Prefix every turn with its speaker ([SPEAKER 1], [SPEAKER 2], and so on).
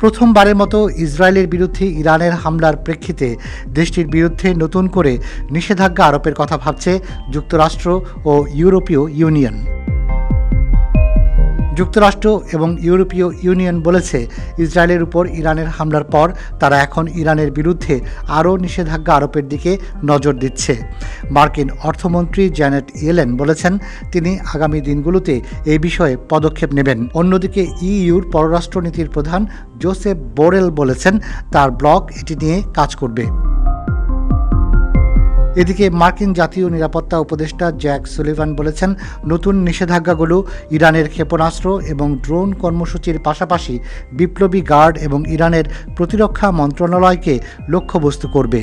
[SPEAKER 1] প্রথমবারের মতো ইসরায়েলের বিরুদ্ধে ইরানের হামলার প্রেক্ষিতে দেশটির বিরুদ্ধে নতুন করে নিষেধাজ্ঞা আরোপের কথা ভাবছে যুক্তরাষ্ট্র ও ইউরোপীয় ইউনিয়ন। যুক্তরাষ্ট্র এবং ইউরোপীয় ইউনিয়ন বলেছে, ইসরায়েলের উপর ইরানের হামলার পর তারা এখন ইরানের বিরুদ্ধে আরও নিষেধাজ্ঞা আরোপের দিকে নজর দিচ্ছে। মার্কিন অর্থমন্ত্রী জ্যানেট ইয়েলেন বলেছেন, তিনি আগামী দিনগুলোতে এই বিষয়ে পদক্ষেপ নেবেন। অন্যদিকে ইইউর পররাষ্ট্রনীতির প্রধান জোসেফ বোরেল বলেছেন, তার ব্লক এটি নিয়ে কাজ করবে। এদিকে মার্কিন জাতীয় নিরাপত্তা উপদেষ্টা জ্যাক সুলিভান বলেছেন, নতুন নিষেধাজ্ঞাগুলো ইরানের ক্ষেপণাস্ত্র এবং ড্রোন কর্মসূচির পাশাপাশি বিপ্লবী গার্ড এবং ইরানের প্রতিরক্ষা মন্ত্রণালয়কে লক্ষ্যবস্তু করবে।